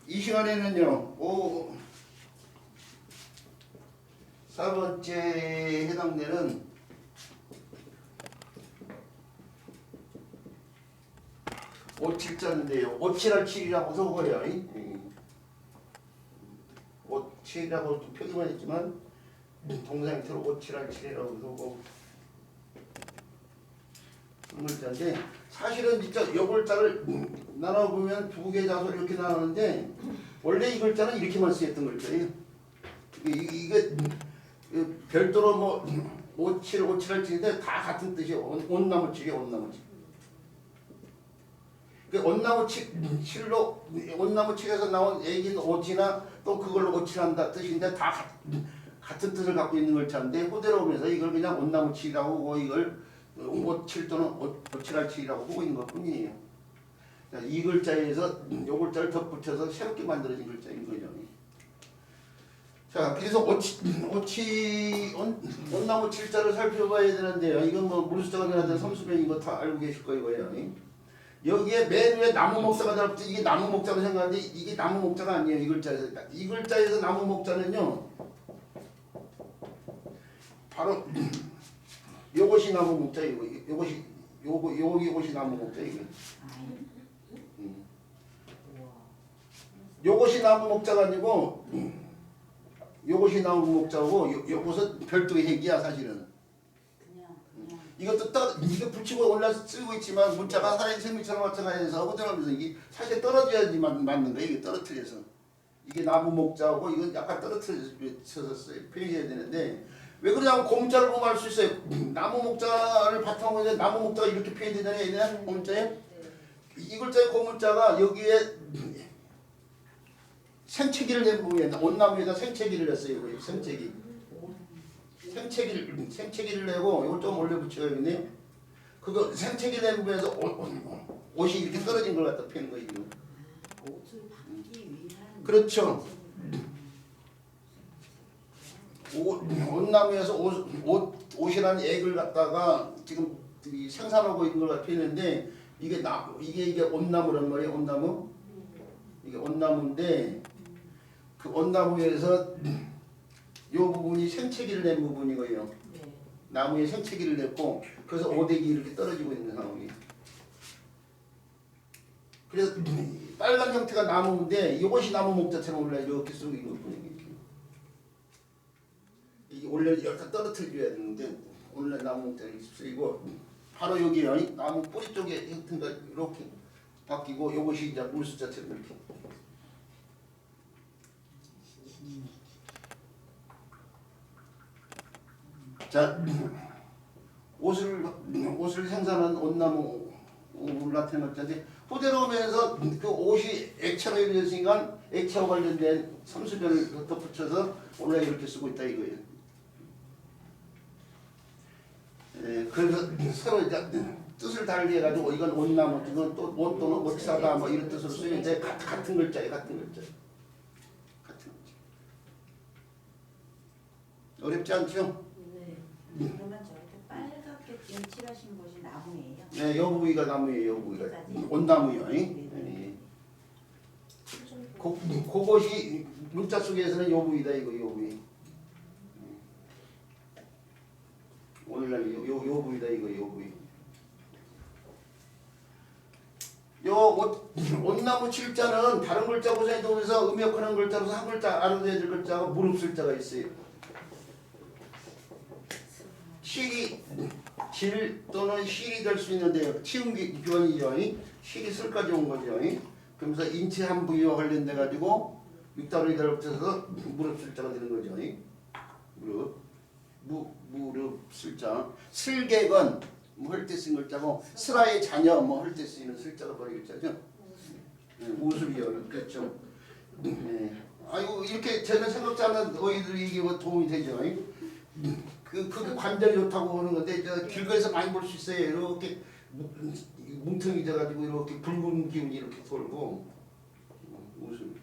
시간에는요, 4번째 해당되는 오칠자인데요. 오칠할 칠이라고 적어요. 5칠이라고 좀 표기만 했지만 동사 형태로 5칠할 칠이라고 적고 글자인데 사실은 진짜 이 글자를 나눠보면 두 개 자소를 이렇게 나누는데 원래 이 글자는 이렇게만 쓰였던 글자예요. 이게 별도로 뭐 57, 57할 칠인데 다 같은 뜻이에요. 온나무칠이에요. 온나무칠. 온나무칠로 온나무칠에서 나온 애긴 오치나 또 그걸로 오칠한다 뜻인데 다 같은 뜻을 갖고 있는 글자인데 호대로 오면서 이걸 그냥 온나무칠이라고 하고 이걸 오칠 또는 오칠할 칠이라고 하고 있는 것뿐이에요. 자, 이 글자에서 이 글자를 덧붙여서 새롭게 만들어진 글자인 거죠. 자, 그래서 온나무 칠자를 살펴봐야 되는데요. 이건 뭐 무리숫자가 변화된 삼수변인 거 다 알고 계실 거예요. 여기에 맨 위에 나무 목자가 들어있죠. 이게 나무 목자로 생각하는데 이게 나무 목자가 아니에요. 이 글자에서. 이 글자에서 나무 목자는요. 바로 요것이 나무 목자이고 요것이 나무 목자이고. 요것이 나무 목자가 아니고 요것이 나무 목자고 요것은 별도의 핵이야 사실은. 이것도 이거 붙이고 올라서 쓰고 있지만 문자가 살아있는 생물처럼 마찬가지해서 호전하면서 이게 사실 떨어져야지 맞는 거예요. 이게 떨어뜨려서 이게 나무 목자고 이건 약간 떨어뜨려서 표현해야 되는데 왜 그러냐면 고문자를 보면 알 수 있어요. 나무 목자를 바탕으로 해서 나무 목자가 이렇게 표현되잖아요. 얘는 고문자에 이 글자의 고문자가 여기에 생채기를 낸 부분에 온나무에다 생채기를 냈어요. 생채기를 내고 이걸 좀 올려 붙여야겠네. 그거 생채기 낸 부분에서 옷이 이렇게 떨어진 걸 갖다 펴는 거예요. 옷을 받기 위한. 그렇죠. 온나무에서 옷이라는 액을 갖다가 지금 생산하고 있는 걸 갖다 펴는데 이게 온나무란 말이에요. 온나무. 이게 온나무인데 그 온나무에서 이 부분이 생채기를 낸 부분이고요. 네. 나무에 생채기를 냈고 그래서 오대기 이렇게 떨어지고 있는 상황이에요. 그래서 빨간 형태가 나무인데 이것이 나무 목자처럼 올라 이렇게 쓰고 있는 거예요. 이게 원래 이렇게 떨어뜨려야 되는데 오늘 나무 목자를 쓰이고 바로 여기요. 나무 뿌리 쪽에 형태가 이렇게 바뀌고 이것이 이제 물숫자처럼 이렇게. 자, 옷을 생산한 온나무 같은 것인데 호대로 오면서 그 옷이 액체로 이루어졌으니까 액체와 관련된 삼수변을 덧붙여서 원래 이렇게 쓰고 있다 이거예요. 그래서 서로 이제 뜻을 달리 해가지고 이건 온나무, 이건 또 옷 또는 옷사다 뭐 이런 뜻으로 쓰이는데 같은 글자예요, 같은 글자. 어렵지 않죠? 그러면 저렇게 빨갛게 뒷칠하신 곳이 나무예요? 네, 요 부위가 나무예요. 요 부위가 온나무요. 그것이 문자 속에서는 요 부위다 이거 요 부위. 오늘날 요 부위다 이거 요 부위. 요 온나무 칠자는 다른 글자 구성에 도면서 음역하는 글자로서 한 글자 알아둬야 될 글자가 무릅쓸자가 있어요. 실이 질 또는 실이 될 수 있는데요. 치음기 교환이죠. 실이 쓸까지 온 거죠. 그러면서 인체 한 부위와 관련돼 가지고 육단을 달붙여서 무릎 쓸자가 되는 거죠. 무릎 쓸자. 슬객은 할 때 쓰는 글자고 슬아의 자녀 할 때 쓰이는 쓸자가 바로 글자죠. 우술이요. 그렇죠. 아이고 이렇게 저는 생각지 않은 어휘들이 이게 뭐 도움이 되죠. 그게 관절이 좋다고 하는 건데 길거리에서 많이 볼 수 있어요. 이렇게 뭉텅이 져가지고 이렇게 붉은 기운이 이렇게 돌고 무슨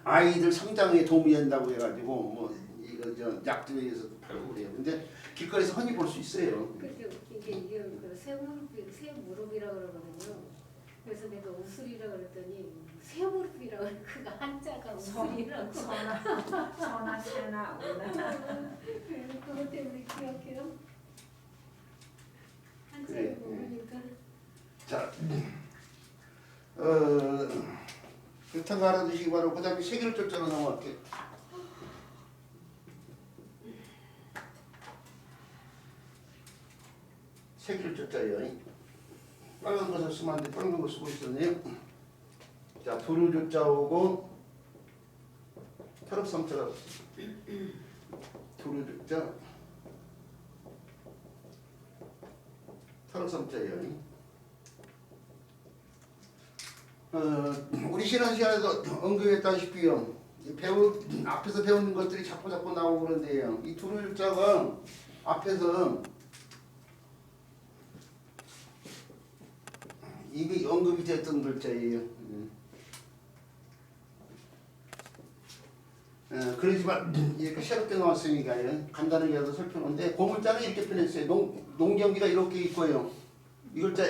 아이들 성장에 도움이 된다고 해가지고 뭐 이거 약들에서도 팔고 그래요. 근데 길거리에서 흔히 볼 수 있어요. 그렇게 웃긴 게 이게 새 무릎이라고 그러거든요. 그래서 내가 우술이라고 그랬더니 새 무릎이라고 그가 한자가 선, 우리라고. 선아 세나 오나. 그것 때문에 기억해요. 그래. 한자를 모르니까. 자, 그렇다는 거 알아두시기 바라고 그 다음에 세계를 쫓자로 넘어갈게요. 세계를 쫓자요. 빨간 것을 쓰면 안 돼. 빨간 거 쓰고 있었네요. 자, 두루 조자 오고 혈액 삼자가 두루 조자 혈액 삼자예요. 우리 지난 시간에도 언급했다시피요. 앞에서 배우는 것들이 자꾸 나오고 그런데요. 이 두루 조자가 앞에서 이게 언급이 됐던 글자예요. 그러지만 이렇게 새롭게 나왔으니까요. 간단하게라도 살펴보는데 고물자는 이렇게 표현했어요. 농경기가 이렇게 있고요. 이 글자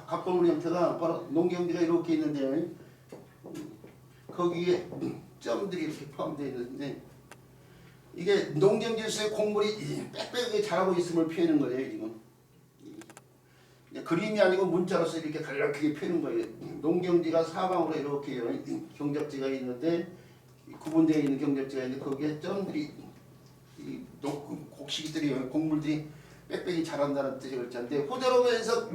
갑동물 형태가 바로 농경기가 이렇게 있는데요. 거기에 점들이 이렇게 포함되어 있는데 이게 농경지에서의 곡물이 빽빽하게 자라고 있음을 표현하는 거예요. 지금. 그림이 아니고 문자로서 이렇게 간략하게 펴는 거예요. 농경지가 사방으로 이렇게 경작지가 있는데 구분되어 있는 경작지가 있는데 거기에 점들이 곡식들이 곡물들이 빽빽이 자란다는 뜻의 글자인데 호대로면서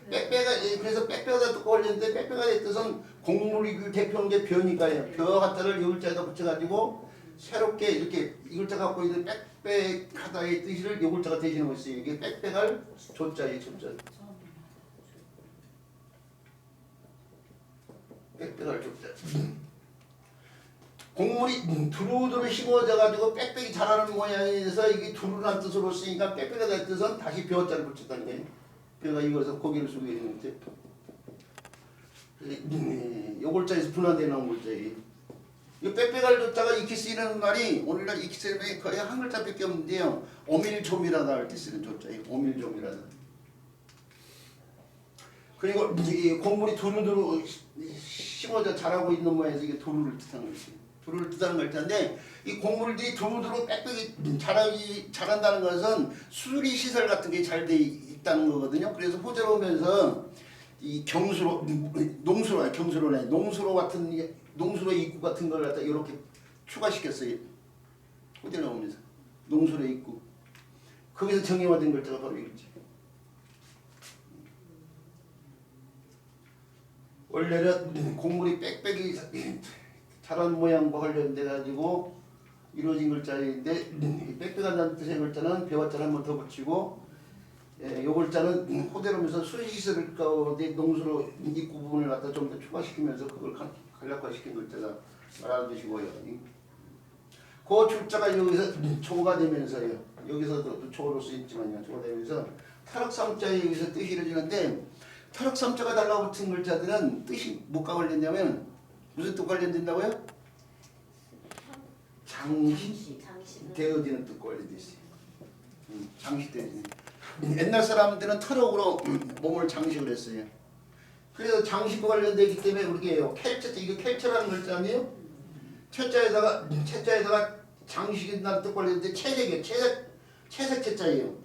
그래서 빽빽하다 듣고 걸렸는데 빽빽하다의 뜻은 곡물이 그 대표하는 게 벼니까요. 벼 갖다를 이 글자에다 붙여가지고 새롭게 이렇게 이 글자 갖고 있는 빽빽하다의 뜻을 이 글자가 대신하고 있어요. 이게 빽빽할 조자예요. 조자. 빽빽할 조자. 곡물이 두루두루 심어져 가지고 빽빽이 자라는 모양에서 이게 두루란 뜻으로 쓰니까 빽빽하다는 뜻은 다시 벼자를 붙였다는 거예요. 벼가 이거서 고기를 쓰고 있는데 이 글자에서 분화되어 나온 글자예요. 이 빽빽할 조자가 익히 쓰이는 말이 오늘날 익히 쓰이는 말이 거의 한 글자밖에 없는데요. 오밀조밀하다 할 때 쓰는 조자예요. 오밀조밀하다. 그리고 이 곡물이 두루두루 심어져 자라고 있는 모양에서 이게 두루를 뜻하는 거죠. 두루를 뜻하는 글자인데 이 곡물들이 두루두루 빽빽이 자란다는 것은 수리 시설 같은 게 잘 돼 있다는 거거든요. 그래서 호재로 오면서 이 경수로 경수로네 농수로 같은 농수로 입구 같은 걸 갖다 이렇게 추가시켰어요. 호재 나오면서 농수로 입구 거기서 정의화된 글자가 바로 이거지. 원래는 곡물이 빽빽이 자란 모양과 관련돼 가지고 이루어진 글자인데 빽빽하다는 뜻의 글자는 배웠자를 한 번 더 붙이고 요 글자는 호대로면서 수시시설 가운데 농수로 입구 부분을 갖다 좀 더 추가시키면서 그걸 간략화시킨 글자가 알아두시고요. 그 출자가 여기서 초가 되면서요. 여기서도 초로 쓰였지만요. 초가 되면서 타락삼자에 여기서 뜻이 이루어지는데 타락삼자가 달라붙은 글자들은 뜻이 뭐가 관련되냐면 무슨 뜻 관련된다고요? 장식되어지는 뜻 관련돼 있어요. 장식되어지는. 옛날 사람들은 트럭으로 몸을 장식을 했어요. 그래서 장식과 관련되기 때문에 그렇게 해요. 켈체, 이거 켈체라는 글자 아니에요? 채자에다가 장식이라는 뜻 관련돼 채색이에요. 채색 채자예요.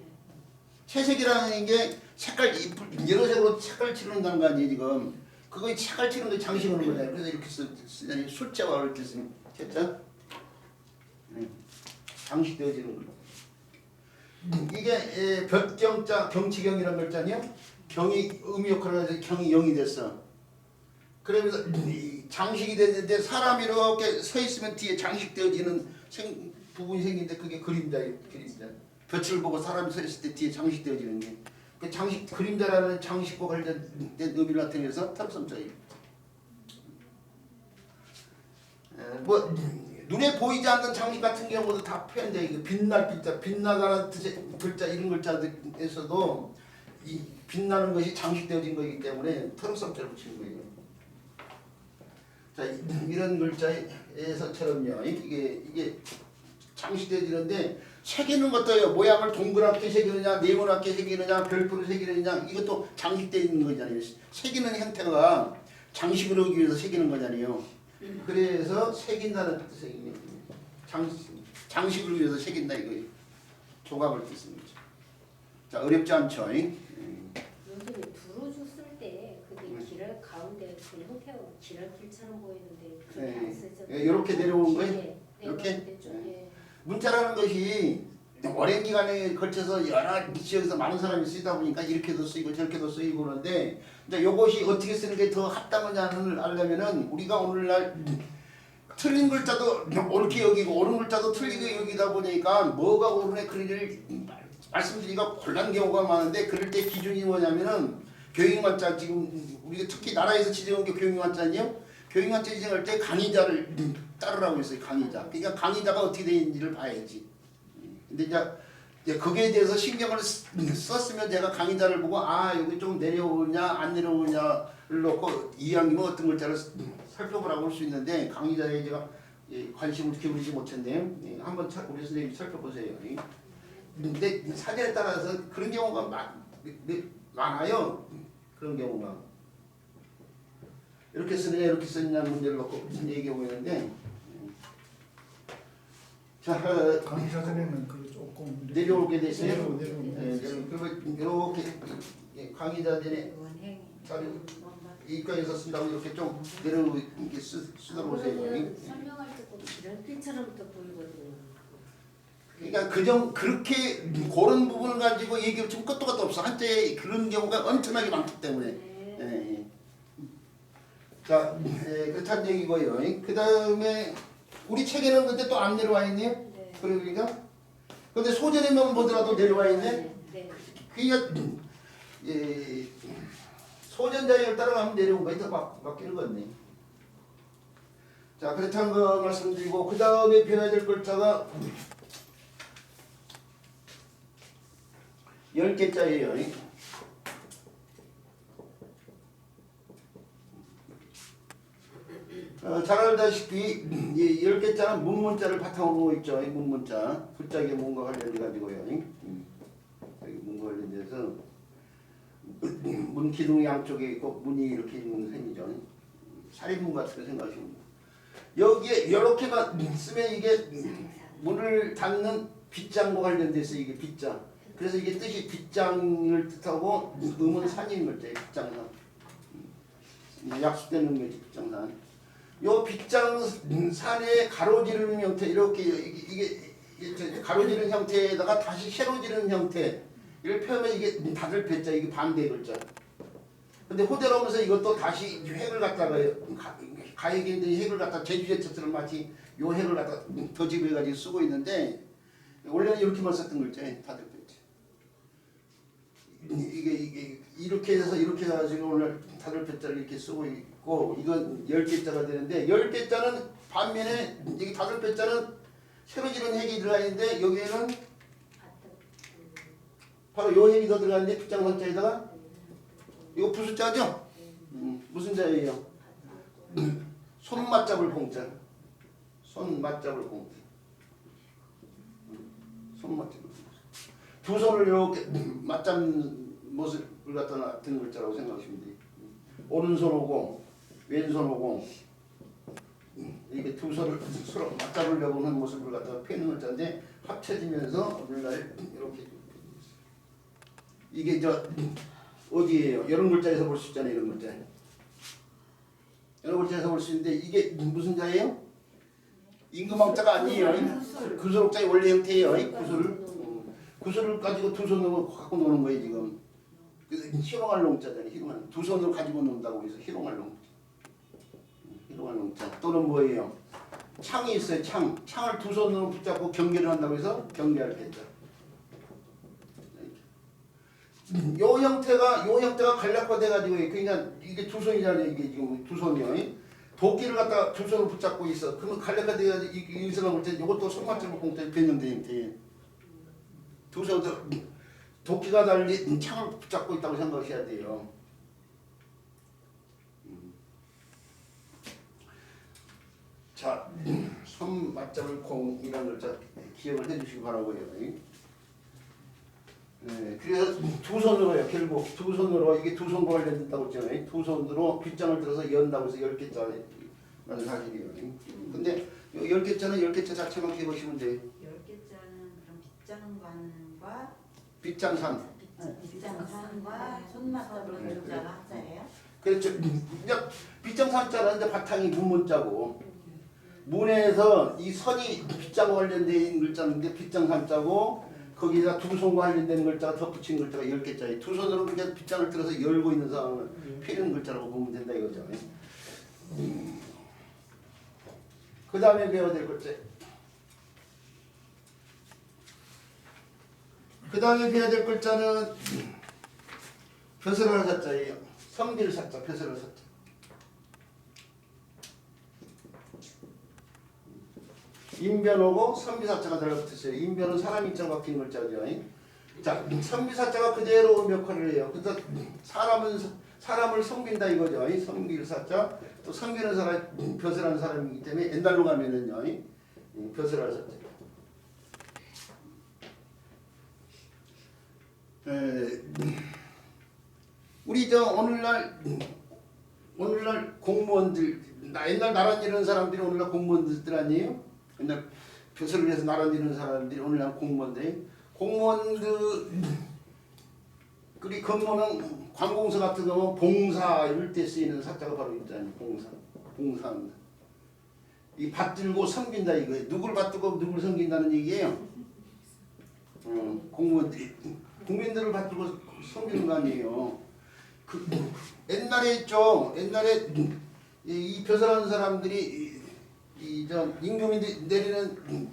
채색이라는 게 색깔 여러 색으로 색깔 칠한다는 거 아니에요 지금. 그거 색깔 칠는 게 장식하는 거잖아요. 그래서 이렇게 쓰잖아요. 숫자와 이렇게 쓰는 채자. 장식되어지는 거. 이게 볕경자 경치경이라는 글자냐? 경이 의미 역할을 해서 경이 0이 됐어. 그러면서 장식이 됐는데 사람이 이렇게 서 있으면 뒤에 장식되어지는 부분이 생기는데 그게 그림자예요. 그림자. 볕을 보고 사람이 서 있을 때 뒤에 장식되어지는 게. 그 장식 그림자라는 장식과 관련된 의미를 나타내서 탑섬자예요. 뭐 눈에 보이지 않는 장식 같은 경우도 다 표현돼. 이거 빛날 빛자, 빛나다라는 뜻의 글자 이런 글자에서도 이 빛나는 것이 장식되어진 거기 때문에 탑섬자를 붙이는 거예요. 자, 이런 글자에서처럼요. 이게 장식되어지는데 새기는 것도요. 모양을 동그랗게 새기느냐, 네모나게 새기느냐, 별표로 새기느냐 이것도 장식되어 있는 거잖아요. 새기는 형태가 장식을 하기 위해서 새기는 거잖아요. 그래서 새긴다는 뜻이 장식을 위해서 새긴다 이거예요. 조각을 뜻은 거죠. 자, 어렵지 않죠? 요즘에 두루주 쓸 때 그게 길을 가운데 그 형태가 길을 길처럼 보이는데 그렇게 안 쓰죠. 이렇게 내려오는 거예요? 네, 이렇게? 내려올 때 네. 문자라는 것이 오랜 기간에 걸쳐서 여러 지역에서 많은 사람이 쓰다 보니까 이렇게도 쓰이고 저렇게도 쓰이고 그러는데 이제 이것이 어떻게 쓰는 게 더 합당하냐를 알려면은 우리가 오늘날 틀린 글자도 옳게 여기고 옳은 글자도 틀리게 여기다 보니까 뭐가 옳으네 그리를 말씀드리기가 곤란 경우가 많은데 그럴 때 기준이 뭐냐면은 교육만자 지금 우리가 특히 나라에서 지정한 게 교육만자니요. 교육만자 지정할 때 강의자를 따르라고 했어요. 강의자. 그러니까 강의자가 어떻게 되는지를 봐야지. 근데 이제 거기에 대해서 신경을 썼으면 제가 강의자를 보고 아 여기 좀 내려오냐 안 내려오냐를 놓고 이왕이면 어떤 글자를 살펴보라고 할 수 있는데 강의자에 제가 관심을 기울이지 못했네요. 한번 우리 선생님이 살펴보세요. 근데 사전에 따라서 그런 경우가 많아요. 그런 경우가 이렇게 쓰느냐 이렇게 쓰느냐 문제를 놓고 얘기하고 있는데 자 강의 사전에는 그 조금 내려오게 되세요. 내려오게 그리고 이렇게 강의자들의 원행. 자료 이과에서 쓴다고 이렇게 좀 내려오게 쓰도록 보세요. 그러면 설명할 때 꼭 길을 길처럼 또 보이거든요. 그러니까 그렇게 그런 부분을 가지고 얘기를 지금 끝도 끝도 없어. 한때 그런 경우가 엄청나게 많기 때문에. 네. 예. 자, 그렇다는 얘기고요. 그 다음에 우리 책에는 근데 또 안 내려와 있네요. 네. 그러니까 근데 소전에만 보더라도 내려와 있네. 네. 그러니까 소전자를 따라가면 내려온 거에 더 바뀌는 거네. 자, 그렇다는 거 말씀드리고 그 다음에 배워야 될 글자가 10개짜리예요. 잘 알다시피 10개짜리는 문문자를 바탕으로 하고 있죠. 문문자. 붙자기에 문과 관련돼 가지고요. 문과 관련돼서 문 기둥 양쪽에 있고 문이 이렇게 있는 셈이죠. 살인문 같은 거 생각하시면 돼요. 여기에 이렇게만 쓰면 이게 문을 닫는 빗장과 관련돼서 이게 빗장. 그래서 이게 뜻이 빗장을 뜻하고 음은 산인 거죠. 빗장산. 약속되는 거지 빗장산. 요 빗장산의 가로지르는 형태 이렇게 이게 가로지르는 형태에다가 다시 세로지르는 형태 이걸 표현하면 이게 닫을 배자 이게 반대 글자. 근데 호재로 오면서 이것도 다시 획을 갖다가 가액인데 획을 갖다 제주제처럼 마치 요 획을 갖다 더 집어가지고 쓰고 있는데 원래는 이렇게만 썼던 글자예요. 닫을 배자. 이게 이렇게 해서 이렇게 해가지고 오늘 닫을 배자를 이렇게 쓰고 있고 이건 10개자가 되는데 10개자는 반면에 이게 닫을 배자는 새로 지른 획이 들어가 있는데 여기에는 바로 요 획이 더 들어가는데 빗장선자에다가 이거 부수자죠? 무슨 자예요? 손 맞잡을 공자. 손 맞잡을 공자. 손 맞잡을 공자. 두 손을 이렇게 맞잡는 모습을 갖다 놨던 글자라고 생각하시면 돼요. 오른손 오공, 왼손 오공. 이게 두 손을 서로 맞잡으려고 하는 모습을 갖다가 펴는 글자인데 합쳐지면서 오늘날 이렇게 이게 어디예요? 이런 글자에서 볼 수 있잖아요. 이런 글자. 이런 글자에서 볼 수 있는데 이게 무슨 자예요? 임금왕자가 아니에요. 구술옥자의 원래 형태예요. 구술을 가지고 두 손으로 갖고 노는 거예요 지금. 희롱할 농자잖아요. 희롱할 두 손으로 가지고 논다고 해서 희롱할 농자. 희롱할 농자. 또는 뭐예요? 창이 있어요. 창을 두 손으로 붙잡고 경계를 한다고 해서 경계할 때자. 요 형태가 간략화돼 가지고 그러니까 이게 두 손이잖아요. 이게 지금 두 손이요. 도끼를 갖다 두 손으로 붙잡고 있어. 그러면 간략화돼 가지고 이성을 볼 때 이것도 손맞춤 공짜에 변형된 형태예요. 두 손으로 도끼가 달린 창을 붙잡고 있다고 생각하셔야 돼요. 자, 손 맞잡을 공이라는 글자 기억을 해주시기 바라고요. 네, 그래서 두 손으로요. 결국 두 손으로 이게 두 손과 관련된다고 했잖아요. 두 손으로 빗장을 들어서 연다고 해서 10개짜리 라는 사실이에요. 근데 10개자는 10개자 자체만 해보시면 돼요. 10개자는 그럼 빗장관과 빗장산. 빗장산과 손맛으로 글자가 합자예요? 그렇죠. 빗장산자는 이제 바탕이 문자고 문에서 이 선이 빗장 관련된 글자인데 빗장산자고 거기다 두 손과 관련된 글자가 덧붙인 글자가 10개짜리 두 손으로 그냥 빗장을 들어서 열고 있는 상황을 피는 글자라고 보면 된다 이거죠. 그 다음에 배워야 될 글자. 그 다음에 배워야 될 글자는 벼슬할 사자예요. 성질 사자, 벼슬할 사자. 인변하고 선비사자가 달라붙었어요. 인변은 사람 인자가 바뀐 글자죠. 자, 선비사자가 그대로 역할을 해요. 그래서 사람을 섬긴다 이거죠. 섬길 사자. 또 섬기는 사람, 벼슬하는 사람이기 때문에 옛날로 가면은요, 벼슬할 사자. 우리 오늘날 공무원들, 옛날 나란 이런 사람들이 오늘날 공무원들 아니에요? 옛날 벼슬을 해서 나란 이런 사람들이 오늘날 공무원들 그리 근무는 관공서 같은 경우는 봉사 이럴 때 쓰이는 사자가 바로 있잖아요. 봉사합니다. 이 받들고 섬긴다 이거예요. 누굴 받들고 누굴 섬긴다는 얘기예요. 공무원들이 국민들을 받들고 섬기는 거 아니에요. 옛날에 있죠. 옛날에 이 벼슬하는 사람들이 임금이 내리는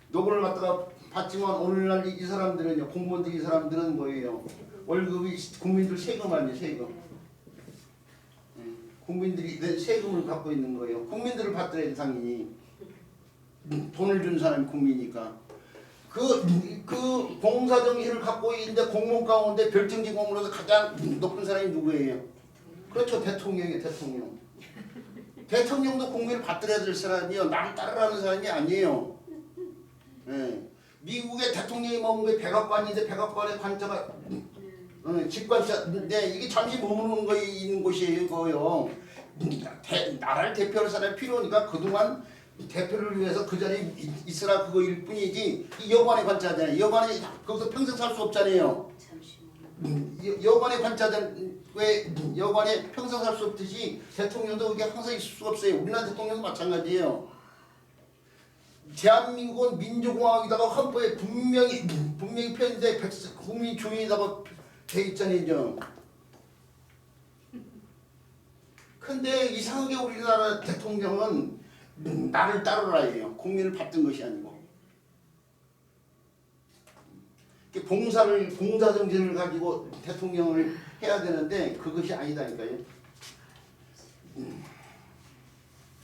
노고를 갖다가 받지만 오늘날 이 사람들은요, 공무원들 이 사람들은 뭐예요? 월급이 국민들 세금 아니에요, 세금. 국민들이 내 세금을 갖고 있는 거예요. 국민들을 받들어야 상인이 돈을 준 사람이 국민이니까. 그 봉사 정신을 갖고 있는데 공무원 가운데 별정직 공무원으로서 가장 높은 사람이 누구예요? 그렇죠, 대통령이에요, 대통령. 대통령도 국민을 받들어야 될 사람이요, 나를 따르라는 사람이 아니에요. 예. 미국의 대통령이 먹은 게 백악관인데 백악관의 관자가 직관자인데 이게 잠시 머무는 거 있는 곳이에요, 그거요. 나라를 대표할 사람이 필요하니까 그동안 대표를 위해서 그 자리에 있으라 그거일 뿐이지 이 여관의 관자잖아요. 여관이 거기서 평생 살 수 없잖아요. 여관의 관자들 왜 여관에 평생 살 수 없듯이 대통령도 그게 항상 있을 수가 없어요. 우리나라 대통령도 마찬가지예요. 대한민국은 민주공화국이다가 헌법에 분명히 표현돼 국민 주인이라고 돼 있잖아요. 근데 이상하게 우리나라 대통령은 나를 따르라예요. 국민을 받든 것이 아니고. 봉사 정신을 가지고 대통령을 해야 되는데 그것이 아니다니까요.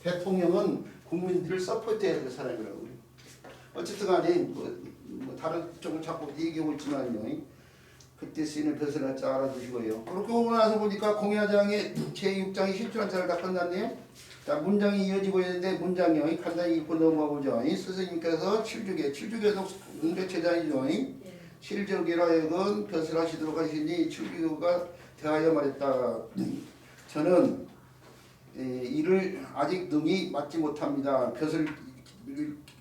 대통령은 국민들을 서포트해야 될 사람이라고. 어쨌든 간에 다른 쪽을 자꾸 얘기하고 있지만요. 그때 쓰이는 벼슬 자 알아두시고요. 그렇게 보고 나서 보니까 공야장의 제6장이 실존한 자를 다 끝났네요. 자, 문장이 이어지고 있는데 문장이 간단히 읽고 넘어가보죠. 스승님께서 7주기에서 응대체장이죠. 7주기라 하여금 벼슬하시도록 하시니 7주기가 대하여 말했다. 저는 이를 아직 능히 맡지 못합니다. 벼슬을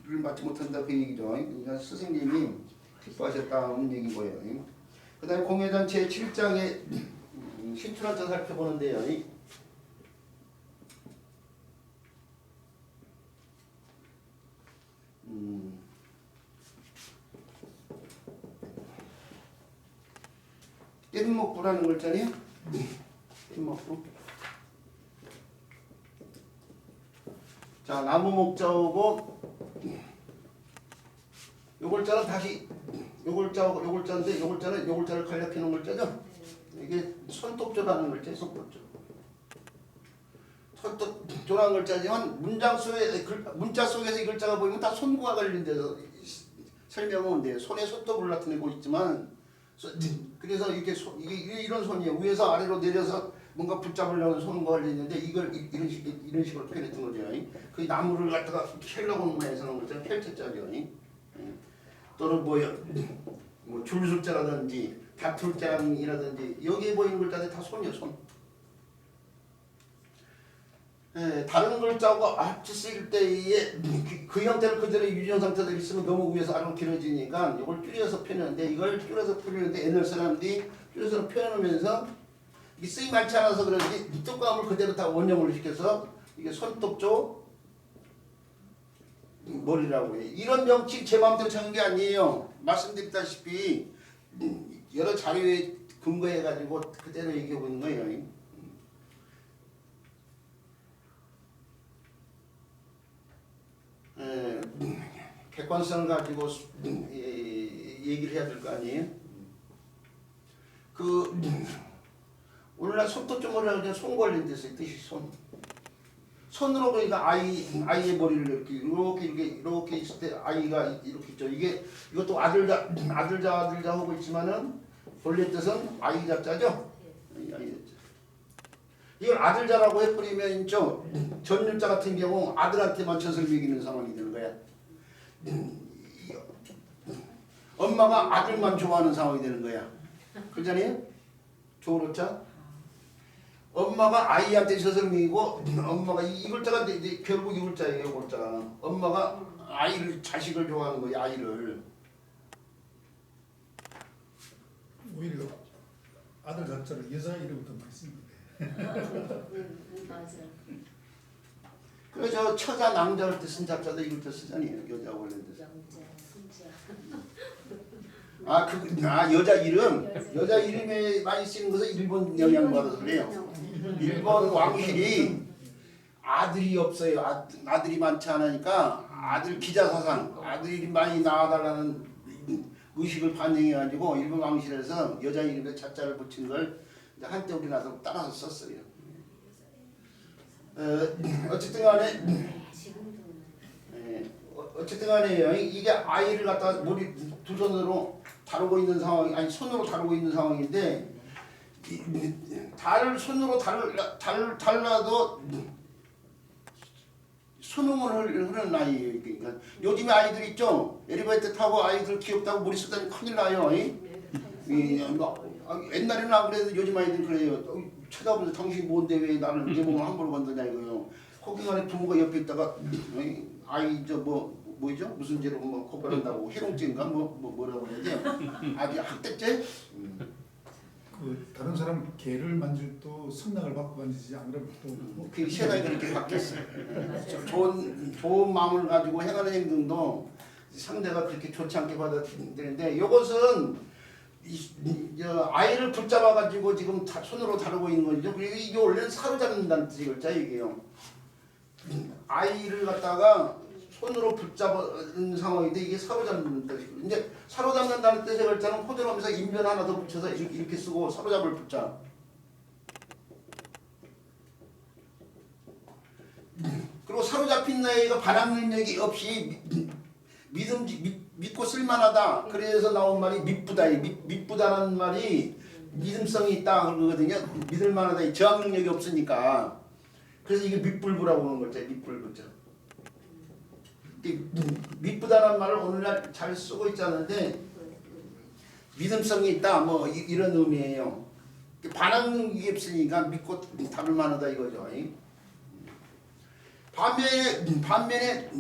맡지 못한다 그 얘기죠. 그러니까 스승님이 기뻐하셨다는 얘기고요. 그 다음에 공예장 제7장에 신춘한자 살펴보는데요. 깻목부라는 글자네요. 깻목부. 자, 나무 목자하고 요 글자는 다시 요 글자하고 요 글자인데 요 글자는 요 글자를 갈라피는 글자죠. 이게 손톱조라는 글자예요. 손톱조. 손톱조라는 글자지만 문자 속에서 이 글자가 보이면 다 손과 관련돼서 설명은 돼요. 손에 손톱을 나타내고 있지만 그래서 이게 이런 손이에요. 위에서 아래로 내려서 뭔가 붙잡으려는 손과 관련있는데 이걸 이런 식으로 표현했던 거죠. 그 나무를 갖다가 캘려고 하는 모양에서 나온 거죠. 펼쳤자죠. 또는 뭐 줄술자라든지 다툴장이라든지 여기에 보이는 글자들 다 손이요, 손. 다른 글자하고 합치 쓰일 때에 그 형태를 그대로 유지한 상태로 있으면 너무 위에서 아래로 길어지니까 이걸 줄여서 표현하는데 이걸 줄여서 표현하는데 옛날 사람들이 줄여서 표현하면서 이게 쓰임 많지 않아서 그런지 뚜껑을 그대로 다 원형으로 시켜서 이게 손톱조 머리라고 해요. 이런 명칭 제 마음대로 정한 게 아니에요. 말씀드렸다시피 여러 자료에 근거해가지고 그대로 얘기하고 있는 거예요. 객관성을 가지고 얘기를 해야 될 거 아니에요? 오늘날 손톱조머리라고 그냥 손 걸린 데서 뜻이 손. 손으로 그러니까 아이의 머리를 이렇게 있을 때 아이가 이렇게 있죠. 이것도 아들자 하고 있지만은 본래 뜻은 아이 자자죠. 아이 자자. 이걸 아들자라고 해버리면 전율자 같은 경우 아들한테만 젖을 먹이는 상황이 되는 거야. 엄마가 아들만 좋아하는 상황이 되는 거야. 그렇잖아요? 조로자. 엄마가 아이한테 젖을 먹이고 엄마가 이 글자가 이제 결국 이 글자예요. 이 글자가. 엄마가 자식을 좋아하는 거야. 아이를. 오히려 아들 자체를 여자 이름부터 많이 쓰는 맞아. 그래서 처자 낭자할 때 쓴 잡자도 이걸 때 쓰잖아요. 여자 원래는. 영자, 순자. 여자 이름. 여자 이름에 많이 쓰는 것은 일본 영향 받아서 그래요. 일본 왕실이 아들이 없어요. 아들이 많지 않으니까 아들 기자 사상, 아들이 많이 낳아달라는 의식을 반영해가지고 일본 왕실에서 여자 이름에 자자를 붙인 걸 한때 우리나라도 따라서 썼어요. 어쨌든 간에요. 이게 아이를 갖다 머리 두 손으로 다루고 있는 상황이 아니 손으로 다루고 있는 상황인데 달을 손으로 달라도 수능을 하는 아이예요. 그러니까 요즘에 아이들 있죠. 엘리베이터 타고 아이들 귀엽다고 머리 쓰다니 큰일 나요. 옛날에는 안 그래도 요즘 아이들 그래요. 쳐다보면서 당신 뭔데 왜 나를 내 몸을 함부로 건드냐 이거요. 거기간에 부모가 옆에 있다가 아이 뭐죠? 무슨 죄로 고발한다고 해롱죄인가 뭐라고 해야 돼요? 아주 학대죄? 다른 사람 개를 만질 또 성낙을 받고 만지지 안 그러면 또 그 세상이 그렇게 바뀌었어요. 좋은 마음을 가지고 행하는 행동도 상대가 그렇게 좋지 않게 받아들이는데 이것은 아이를 붙잡아 가지고 지금 손으로 다루고 있는 거죠. 그리고 이게 원래는 사로잡는다는 뜻이 글자 얘기예요. 아이를 갖다가 손으로 붙잡는 상황인데 이게 사로잡는 뜻이고 이제 사로잡는다는 뜻의 글자는 포도하면서 인변 하나 더 붙여서 이렇게 쓰고 사로잡을 붙자. 그리고 사로잡힌 나이가 반항 능력이 없이 믿고 쓸만하다. 그래서 나온 말이 믿부다. 믿부다는 말이 믿음성이 있다 그러거든요. 믿을만하다. 저항 능력이 없으니까. 그래서 이게 믿불부라고 하는 거죠. 믿불부죠. 믿부다라는 말을 오늘날 잘 쓰고 있지 않은데 믿음성이 있다 뭐 이런 의미예요. 반항이 없으니까 믿고 답을 만하다 이거죠. 반면에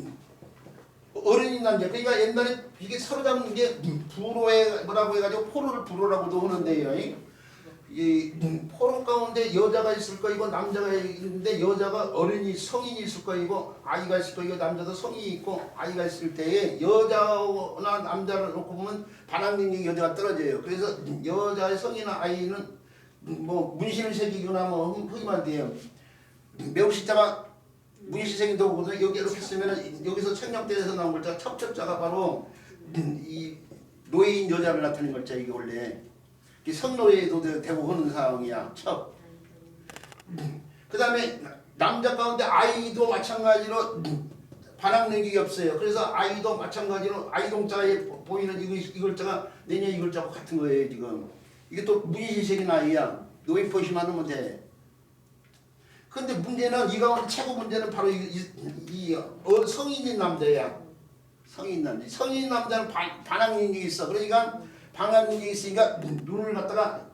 어른인 남자 그러니까 옛날에 이게 사로잡는 게 불호에 뭐라고 해가지고 포로를 불호라고도 하는데요. 이 포로 가운데 여자가 있을 거이고 남자가 있는데 여자가 어른이 성인이 있을 거이고 아이가 있을 거이고 남자도 성인이 있고 아이가 있을 때에 여자나 남자를 놓고 보면 반항 능력이 여자가 떨어져요. 그래서 여자의 성이나 아이는 뭐 문신을 새기거나 뭐 흔히 말돼요. 매우 시자가 문신 새긴다고 보거든요. 여기 이렇게 쓰면은 여기서 책령대에서 나온 글자 첩첩자가 바로 이 노예인 여자를 나타내는 글자 이게 원래. 성노예도 되고 하는 상황이야. 첩. 그 다음에 남자 가운데 아이도 마찬가지로 반항 능력이 없어요. 그래서 아이도 마찬가지로 아이동자에 보이는 이 글자가 내년 이 글자하고 같은 거예요. 지금 이게 또 문신색인 아이야. 노예 포시만 하면 돼. 근데 문제는 이 가운데 최고 문제는 바로 성인인 남자야. 성인 남자. 성인 남자는 반항 능력이 있어. 그러니까 반항 능력이 있으니까 눈을 갖다가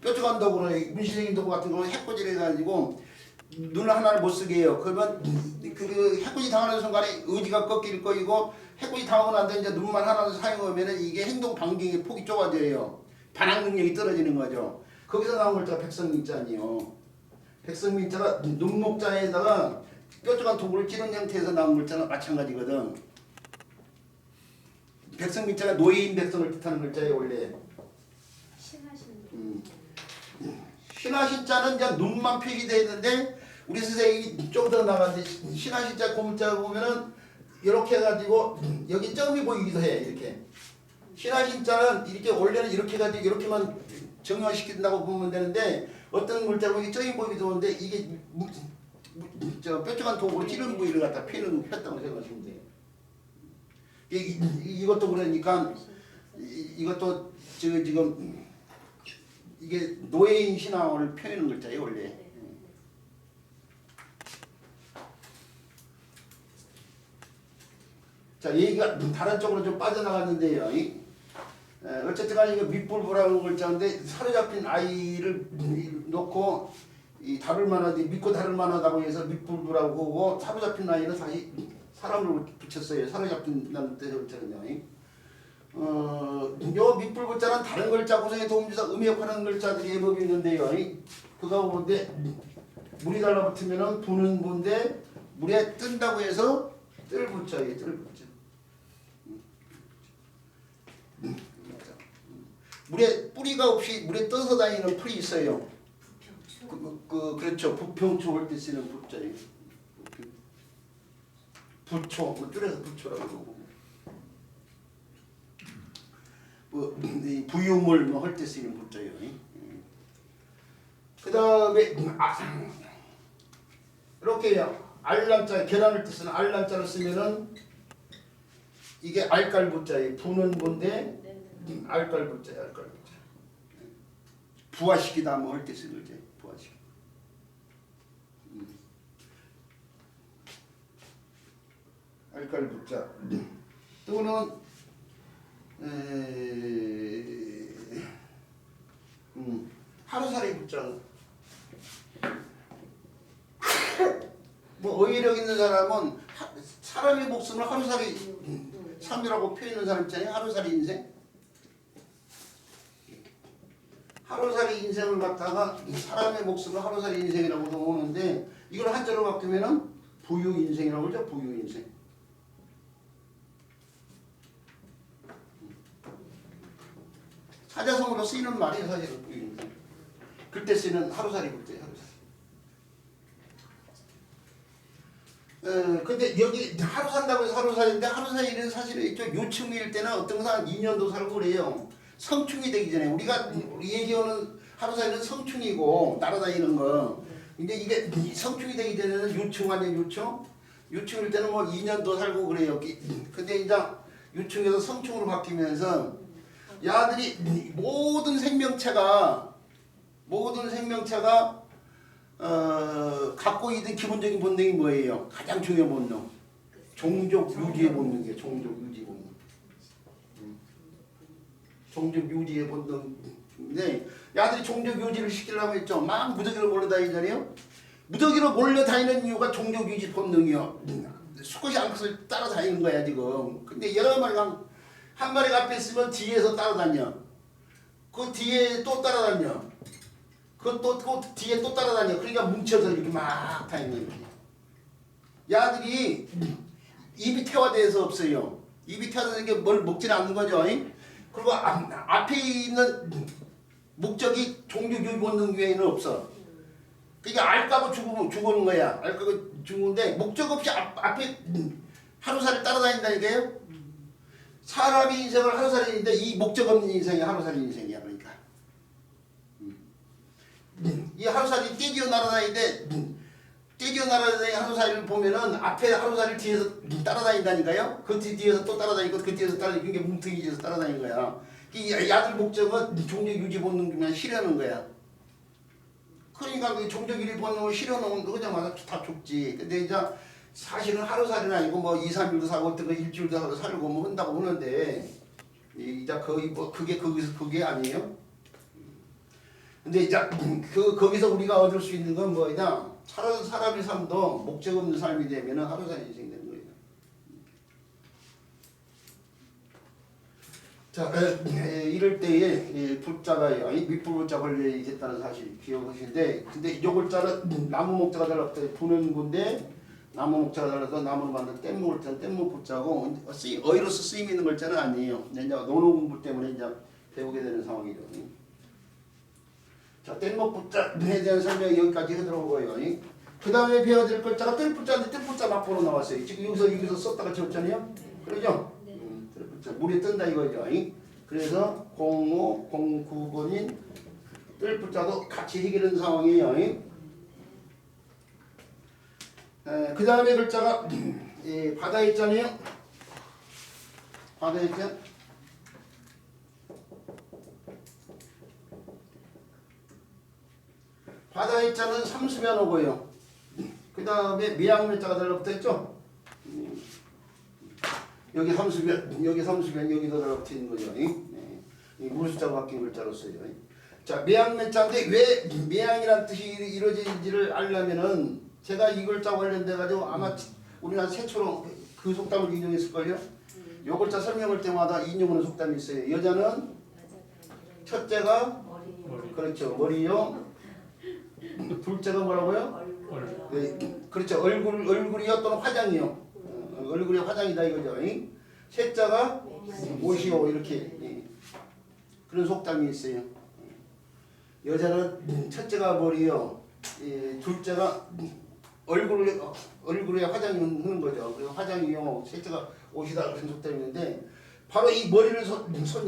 뾰족한 도구로 문신생인 도구 같은 걸로 해코지를 해가지고 눈 하나를 못 쓰게 해요. 그러면 그 해코지 당하는 순간에 의지가 꺾일 거이고 해코지 당하고 난 다음에 이제 눈만 하나를 사용하면은 이게 행동 반경의 폭이 좁아져요. 반항 능력이 떨어지는 거죠. 거기서 나온 글자가 백성민자니요. 백성민자가 눈목자에다가 뾰족한 도구를 찌른 형태에서 나온 글자는 마찬가지거든. 백성민자가 노예인 백성을 뜻하는 글자예요 원래. 신하신 신하신자는 그냥 눈만 표기되어 있는데 우리 선생님이 좀 더 나갔는데 신하신자 고문자 보면은 이렇게 해가지고 여기 점이 보이기도 해 이렇게. 신하신자는 이렇게 원래는 이렇게 해가지고 이렇게만 정형화시킨다고 보면 되는데 어떤 글자 보기 점이 보이기도 하는데 이게 저 뾰족한 도구로 찌른 부위를 갖다 폈다고 생각하시면 돼요. 이것도 그러니까 이것도 지금 이게 노예인 신앙을 표현하는 글자예요 원래. 자 얘기가 다른 쪽으로 좀 빠져나갔는데요. 어쨌든 간에 이거 밑불부라는 글자인데 사로잡힌 아이를 놓고 이 다룰 만하지 믿고 다룰 만하다고 해서 밑불부라고 하고 사로잡힌 아이는 다시 사람을 붙였어요. 사로잡힌다는 뜻의 글자는요. 요 밑불글자는 다른 글자 구성에 도움주사 음역하는 글자들이 예법이 있는데요. 그거 보는데 물이 달라붙으면은 부는 부인데 물에 뜬다고 해서 뜰 붙여요. 뜰 붙여. 물에 뿌리가 없이 물에 떠서 다니는 풀이 있어요. 그렇죠. 부평초 할 때 쓰는 부자예요. 부초, 뭐 줄여서 부초라고 하고. 부유물 뭐 할 때 쓰이는 부자예요. 그 다음에 이렇게요. 알람자 계란을 뜻은 알람자를 쓰면은 이게 알깔부자예요. 부는 부인데 알깔부자예요. 알깔부자. 부화시키다 뭐 할 때 쓰는 거죠. 부화시키. 알깔부자. 또는 하루살이 붙자. 뭐 어휘력 있는 사람은 사람의 목숨을 하루살이 삶이라고 표현하는 사람 있잖아요. 하루살이 인생. 하루살이 인생을 갖다가 사람의 목숨을 하루살이 인생이라고도 보는데 이걸 한자로 바꾸면은 부유 인생이라고 그러죠. 부유 인생. 사자성어로 쓰이는 말이에요. 사실은 부유 인생. 그때 쓰이는 하루살이 글자예요. 하루살이. 근데 여기 하루 산다고 해서 하루 살인데 하루 살이는 사실은 이쪽 요충일 때는 어떤 것은 한 2년도 살고 그래요. 성충이 되기 전에 우리가 얘기하는 하루 살이는 성충이고 날아다니는 거. 근데 이게 성충이 되기 전에는 요충 아니에요. 요충? 요충일 때는 뭐 2년도 살고 그래요. 근데 이제 요충에서 성충으로 바뀌면서 야들이 모든 생명체가 갖고 있는 기본적인 본능이 뭐예요? 가장 중요한 본능. 종족 유지의 본능이에요. 종족 유지 본능. 종족 유지의 본능인데 야들이 종족 유지를 시키려고 했죠. 막 무더기로 몰려다니잖아요. 무더기로 몰려다니는 이유가 종족 유지 본능이요. 수컷이 암컷을 따라다니는 거야 지금. 근데 여러 마리가 한 마리가 앞에 있으면 뒤에서 따라다녀. 그 뒤에 또 따라다녀. 그 뒤에 또 따라다녀. 그러니까 뭉쳐서 이렇게 막 다니는 거예요. 야들이 입이 태화돼서 없어요. 입이 태화되는 게 뭘 먹지는 않는 거죠. 그리고 앞에 있는 목적이 종족유지 본능 외에는 없어. 그러니까 알까고 죽어는 거야. 알까고 죽는데 목적 없이 앞에 하루살이 따라다닌다니까요. 사람의 인생을 하루살이인데 이 목적 없는 인생이 하루살이 인생이야. 그러니까 이 하루살이 떼기어 날아다니는데 떼기어 날아다니는 하루살이를 보면은 앞에 하루살이 뒤에서 따라다닌다니까요. 그 뒤에서 또 따라다니고 그 뒤에서 따라다니고 이게 뭉텅이 뒤에서 따라다니는 거야. 이 야들 목적은 종족 유지 본능만 실현하는 거야. 그러니까 그 종족 유지 본능을 실현하면 그자마자 다 죽지. 근데 이제 사실은 하루살이는 아니고 뭐 2, 3일도 사고 어떤 거 일주일도 살고 뭐 한다고 하는데 이제 거의 뭐 그게 아니에요. 근데 이제 거기서 우리가 얻을 수 있는 건 뭐냐? 사람의 삶도 목적 없는 삶이 되면 하루살이 인생되는 거예요. 자, 이럴 때에 불자가요, 밑불자 걸려 있겠다는 사실 기억하시는데, 근데 요 글자는 나무 목자가 달라서 부는 건데, 나무 목자가 달라서 나무로 만든 뗏목 글자는 뗏목 불자고, 어휘로서 쓰임 있는 글자는 아니에요. 이제 논어 공부 때문에 이제 배우게 되는 상황이죠. 자, 뗏목 불자에 대한 설명이 여기까지 하도록 하고요. 그 다음에 배워야 될 글자가 뜰불자인데 뜰불자 막보로 나왔어요. 지금 여기서 썼다가 지웠잖아요. 그러죠? 뜰불자 물에 뜬다 이거죠. 그래서 05, 09번인 뜰불자도 같이 해결하는 상황이에요. 그 다음에 글자가 바다에 있잖아요. 바다에 있죠. 바다에 있자는 삼수면 오고요. 그 다음에 미양면자가 달라붙어 있죠. 여기 삼수면, 여기도 달라붙어 있는 거죠. 물수자가 바뀐 글자로서요. 자, 미양면자인데 왜 미양이라는 뜻이 이루어지는지를 알려면은 제가 이 글자 관련돼 가지고 아마 우리나라 최초로 그 속담을 인용했을걸요. 요 글자 설명할 때마다 인용하는 속담이 있어요. 여자는 첫째가 그렇죠, 머리요. 둘째가 뭐라고요? 네, 그렇죠. 얼굴이요 또는 화장이요. 얼굴이 화장이다 이거죠. 셋째가 옷이요 이렇게 그런 속담이 있어요. 여자는 첫째가 머리요, 둘째가 얼굴에 화장이 하는 거죠. 그래서 화장이요, 셋째가 옷이다 그런 속담이 있는데 바로 이 머리를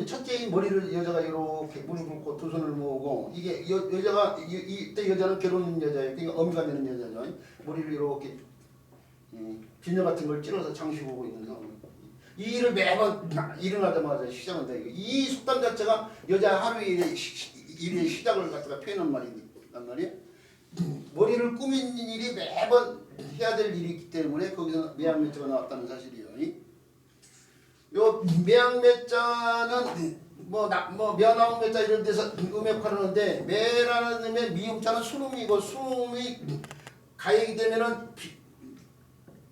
첫째인 머리를 여자가 이렇게 무릎 꿇고 두 손을 모으고 이게 여자가 이때 여자는 결혼 여자예요. 그러니까 어미가 되는 여자죠. 머리를 이렇게 비녀 같은 걸 찔러서 장식하고 있는 상황. 이 일을 매번 일어나자마자 시작한다. 이 속담 자체가 여자 하루 일의 시작을 갖다가 표현한 말이란 말이에요. 머리를 꾸미는 일이 매번 해야 될 일이 있기 때문에 거기서 매양매자가 나왔다는 사실이에요. 요 매양매자는 뭐 면왕매자 이런 데서 음역하는데 매라는 의미의 미음자는 수음이고 수음이 가역이 되면은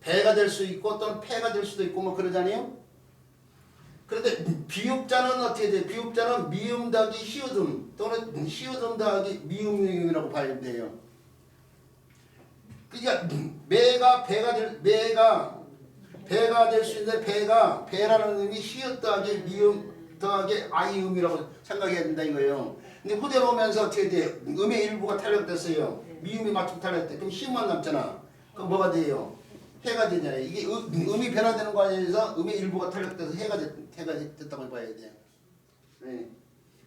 배가 될 수 있고 또는 폐가 될 수도 있고 뭐 그러잖아요. 그런데 비읍자는 어떻게 돼요? 비읍자는 미음 더하기 히읗음 또는 히읗음 더하기 미음이라고 봐야 돼요. 그러니까 매가 배가 될 수 있는데 배라는 의미 히읗 더하기 미음 더하기 아이음이라고 생각해야 된다 이거예요. 근데 후대로 오면서 어떻게 돼요? 음의 일부가 탈락됐어요. 미음이 맞춤 탈락됐대. 그럼 히읗만 남잖아. 그럼 뭐가 돼요? 해가 되잖아요. 이게 음이 변화되는 과정에서 음의 일부가 탈락돼서 해가 됐다고 봐야 돼요. 네.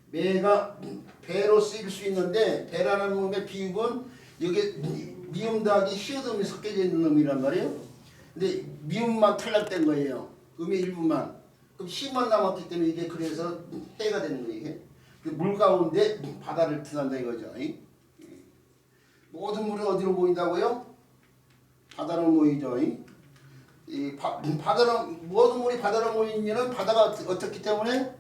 매가 배로 쓰일 수 있는데 배라는 음의 비읍은 여기 미음 더하기 히읗음이 섞여져 있는 음이란 말이에요. 근데 미음만 탈락된 거예요. 음의 일부만. 그럼 히만 남았기 때문에 이게 그래서 해가 되는 거예요. 이게. 물 가운데 바다를 뜻한다 이거죠. 모든 물은 어디로 보인다고요? 바다로 모이죠. 바다로 모든 물이 바다로 모이면은 바다가 어떻기 때문에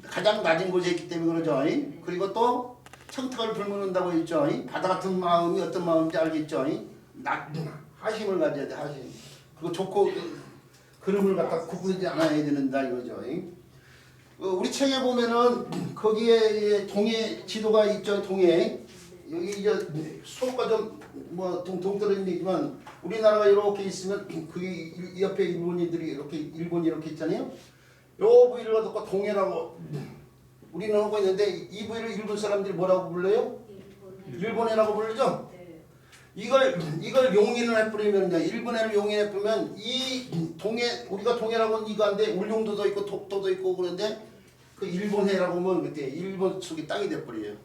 가장 낮은 곳에 있기 때문에 그러죠. 그리고 또 청탁을 불문한다고 했죠. 바다 같은 마음이 어떤 마음인지 알겠죠. 하심을 가져야 돼. 하심. 그리고 좋고 그름을 갖다 구부리지 않아야 된다 이거죠. 우리 책에 보면은 거기에 동해 지도가 있죠. 동해 여기 이제 수도가 좀 뭐 동떨어진 얘기지만 우리나라가 이렇게 있으면 그 옆에 일본이 이렇게 있잖아요. 요 부위를 갖고 동해라고 우리는 하고 있는데 이 부위를 일본 사람들이 뭐라고 불러요? 일본해라고 부르죠. 이걸 용인을 해버리면 일본해를 용인해 버리면 이 동해 우리가 동해라고 하는 이거 한데 울릉도도 있고 독도도 있고 그런데 그 일본해라고 하면 그때 일본 속이 땅이 돼버려요.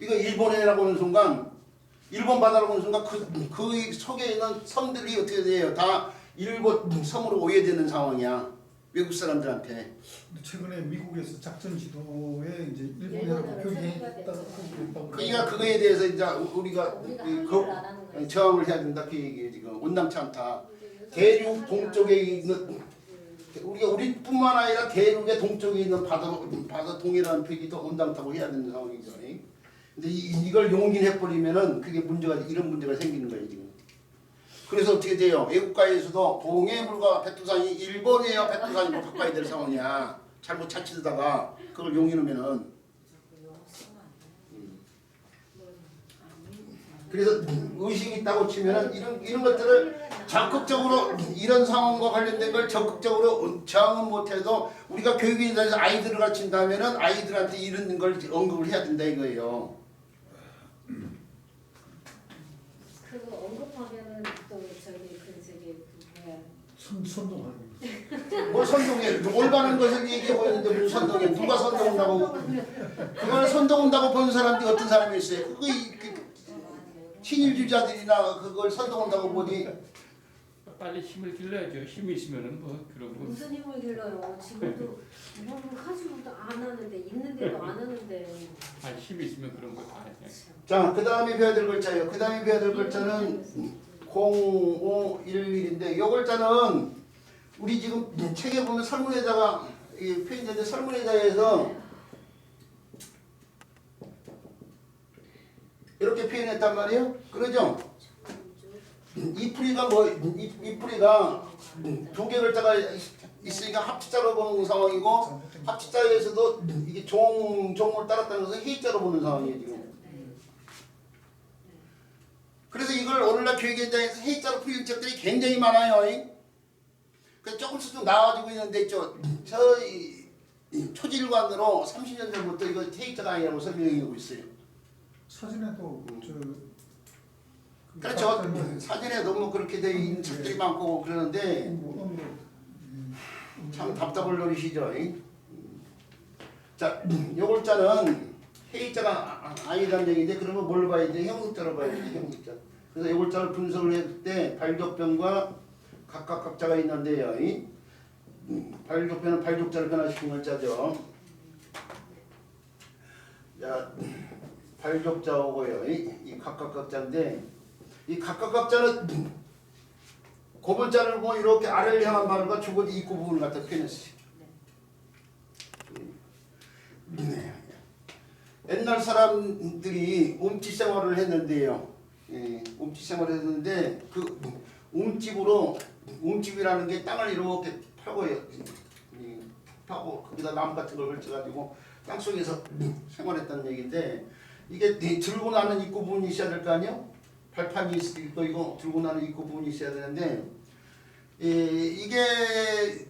이거 일본해라고 하는 순간 일본 바다라고 하는 순간 그 속에 있는 섬들이 어떻게 돼요? 다 일본 섬으로 오해되는 상황이야. 외국 사람들한테. 최근에 미국에서 작전 지도에 이제 일본이라고 표기했다고. 그러니까 그거에 대해서 이제 우리가 저항을 해야 된다 그 얘기예요. 지금 온당치 않다. 대륙 동쪽에 있는 우리뿐만 아니라 대륙의 동쪽에 있는 바다 동해라는 표기도 온당하고 해야 되는 상황이죠. 근데 이걸 용인해버리면은 그게 문제가 이런 문제가 생기는 거예요 지금. 그래서 어떻게 돼요? 애국가에서도 동해물과 백두산이 일본이에요, 백두산이 뭐 바꿔야 될 상황이야. 잘못 찾치다가 그걸 용인하면은. 그래서 의식이 있다고 치면은 이런 것들을 적극적으로 이런 상황과 관련된 걸 적극적으로 저항은 못해도 우리가 교육인단에서 아이들을 가르친다면은 아이들한테 이런 걸 언급을 해야 된다 이거예요. 그거 언급하면은 또 저기 뭐야 선동하는 뭘 선동해? 올바른 것을 얘기하고 있는데 무슨 선동해? 누가 선동한다고? 그걸 선동한다고 보는 사람들이 어떤 사람이 있어요? 그거 친일주의자들이나 그걸 선동한다고 보니 빨리 힘을 길러야죠. 힘이 있으면은 뭐 그런 거. 무슨 힘을 길러요? 지금도 뭘 가지고도 안 하는데 있는데도 안 하는데. 아니 힘이 있으면 그런 거 다 해. 자, 그 다음에 배워야 될 글자예요. 그 다음에 배워야 될 글자는 0511인데 이 글자는 우리 지금 책에 보면 설문에다가 표현되는데 설문에다에서 이렇게 표현했단 말이에요. 그러죠? 이 풀이가 이 풀이가 두 개 글자가 있으니까 합치자로 보는 상황이고 합치자에서도 이게 종을 따랐다는 것은 해자로 보는 상황이에요 지금. 그래서 이걸 오늘날 교육 현장에서 해자로 풀린 책들이 굉장히 많아요. 그래서 조금씩 좀 나와지고 있는데 저희 초질관으로 30년 전부터 이거 해자가 아니라고 설명하고 있어요. 사진에도 그렇죠. 사진에도 뭐 그렇게 돼 있는 책들이 많고 그러는데 참 답답을 노리시죠. 자, 요 글자는 해자가 아니라는 얘기인데 그러면 뭘 봐야 돼? 형식자로 봐야 돼. 형식자. 그래서 요 글자를 분석을 했을 때 발족변과 각자가 있는데요. 발족변은 발족자를 변화시킨 글자죠. 자, 발족자오고요. 이 각자인데 이 각자는 고분자를 보면 이렇게 아래를 향한 발과 주거지 입구 부분을 갖다 표현했어요. 옛날 사람들이 움집 생활을 했는데요. 움집 생활을 했는데 그 움집이라는 게 땅을 이렇게 파고요. 파고 거기다 나무 같은 걸 걸쳐가지고 땅 속에서 생활했다는 얘기인데 이게 들고 나는 입구 부분이 있어야 될 거 아니에요? 발판이 있고 이거 들고 나는 입구 부분이 있어야 되는데 이게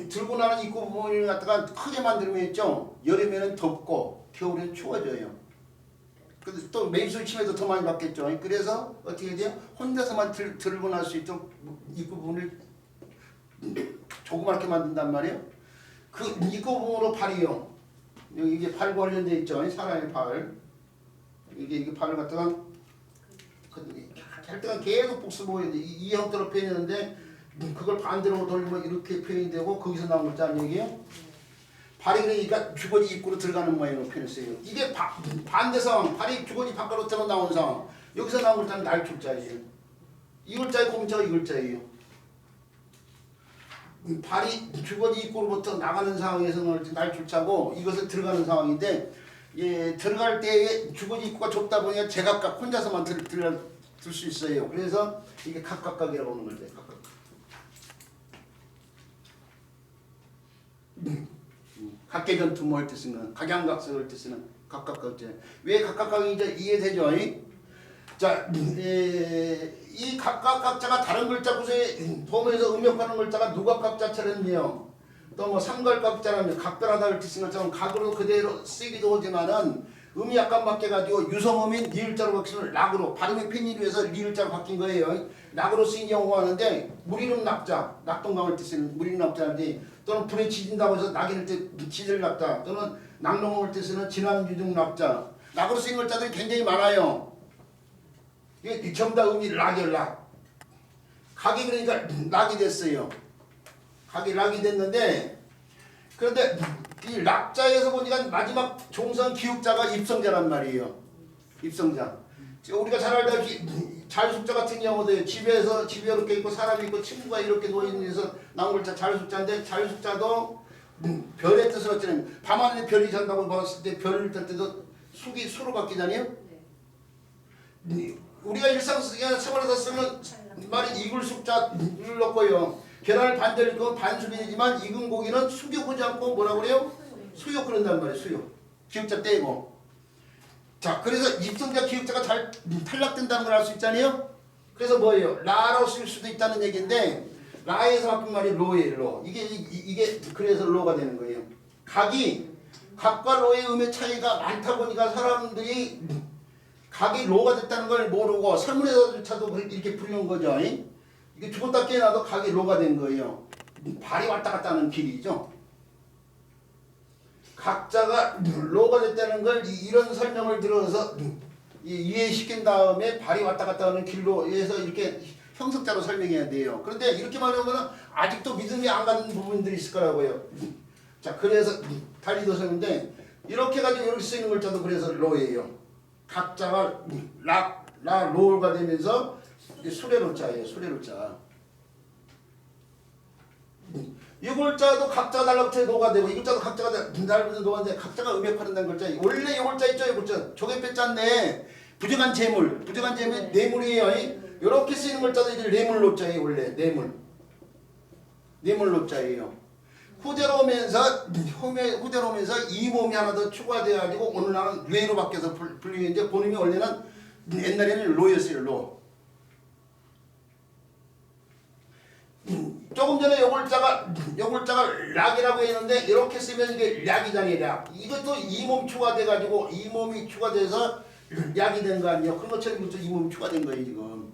들고 나는 입구 부분을 갖다가 크게 만들면 있죠. 여름에는 덥고 겨울에는 추워져요. 근데 또 매입술 침해도 더 많이 받겠죠. 그래서 어떻게 돼요? 혼자서만 들고 날 수 있도록 입구 부분을 조그맣게 만든단 말이에요. 그 입구 부분으로 발이요. 여기 이게 발과 관련돼 있죠. 사람의 발. 이게 발을 갖다가 할 때가 계속 복습하고 있는데 이 형태로 표현했는데 그걸 반대로 돌리면 이렇게 표현이 되고 거기서 나온 글자는 얘기예요. 발이 그러니까 주거지 입구로 들어가는 모양으로 표현했어요. 이게 반대 상황, 발이 주거지 바깥으로 나온 상황. 여기서 나온 글자는 날출자예요. 이 글자의 고문자가 이 글자예요. 발이 주거지 입구로부터 나가는 상황에서는 날출자고 이것을 들어가는 상황인데 들어갈 때에 주거지 입구가 좁다 보니까 제각각 혼자서만 들 수 있어요. 그래서 이게 각각각이라고 하는 건데 각계전투 뭐 할 때 쓰는 각양각설 할 때 쓰는 각각각제. 왜 각각각이 이제 이해되죠? 자, 이 각각각자가 다른 글자 구성에 도움에서 음역하는 글자가 누각각자처럼요. 또 뭐 삼각각자라면 각별하다 할 때 쓰는 것처럼 각으로 그대로 쓰기도 하지만은 음이 약간 바뀌어가지고 유성음인 리을자로 바뀌는 락으로 발음의 편의를 위해서 리을자로 바뀐 거예요. 락으로 쓰인 경우가 많은데 물이름 낙자, 낙동강을 뜻쓰는 물이름 낙자인데 또는 불에 지진다고 해서 낙일 때 지질 낙자 또는 낙농을 뜻쓰는 진암유중 낙자 락으로 쓰인 글자들이 굉장히 많아요. 이게 전부 다 음이 락이에요. 락. 각이 그러니까 락이 됐어요. 각이 락이 됐는데 그런데 이 락자에서 보니까 마지막 종선 기육자가 입성자란 말이에요. 입성자. 우리가 잘 알다시피 잘숙자 같은 경우도 집에 이렇게 있고 사람이 있고 친구가 이렇게 누워있는 데서 나온 글자 잘숙자인데 잘숙자도 별의 뜻을 어쩌면 밤하늘에 별이 잔다고 봤을 때 별을 뜰 때도 숙이 수로 바뀌잖아요. 네. 우리가 일상생활에서 쓰는 말이 익을 숙자를 넣고요. 계란을 반대로 읽으면 반수변이지만 익은 고기는 숙여보지 않고 뭐라고 그래요? 수요 그런단 말이에요. 수요. 기역자 떼고. 자, 그래서 입성자 기역자가 잘 탈락된다는 걸 알 수 있잖아요. 그래서 뭐예요? 라로 쓸 수도 있다는 얘기인데 라에서 바꾼 말이 로예요. 로. 이게 그래서 로가 되는 거예요. 각과 로의 음의 차이가 많다 보니까 사람들이 각이 로가 됐다는 걸 모르고 설문에서조차도 이렇게 부르는 거죠. 이게 죽었다 깨어나도 각이 로가 된 거예요. 발이 왔다 갔다 하는 길이죠. 각자가 로가 됐다는 걸 이런 설명을 들어서 이해시킨 다음에 발이 왔다 갔다 하는 길로 해서 이렇게 형석자로 설명해야 돼요. 그런데 이렇게 말하면 아직도 믿음이 안 가는 부분들이 있을 거라고요. 자, 그래서 달리 더 쓰는데 이렇게 가지고 이렇게 쓰이는 글자도 그래서 로예요. 각자가 로가 되면서 수레로자예요. 수레로자. 이 글자도 각자 달라붙어 노가 되고 이 글자도 각자가 달라붙어 노가 되는데 각자가 음역하는다는 글자. 원래 이 글자 있죠? 이 글자. 조개 빼자인데 부정한 재물. 부정한 재물이 뇌물이에요. 이렇게 쓰이는 글자도 이제 뇌물로자예요. 원래 뇌물. 뇌물로자예요. 후대로 오면서 이 몸이 하나 더 추가되어 가지고 오늘 날은 뇌로 바뀌어서 불리는데 본인이 원래는 옛날에는 로였어요. 로. 조금 전에 요 글자가 락이라고 했는데 이렇게 쓰면 이게 락이잖아요. 락. 이것도 이 몸 추가돼 가지고 이 몸이 추가돼서 락이 된 거 아니에요. 그런 것처럼 이것도 이 몸이 추가된 거예요 지금.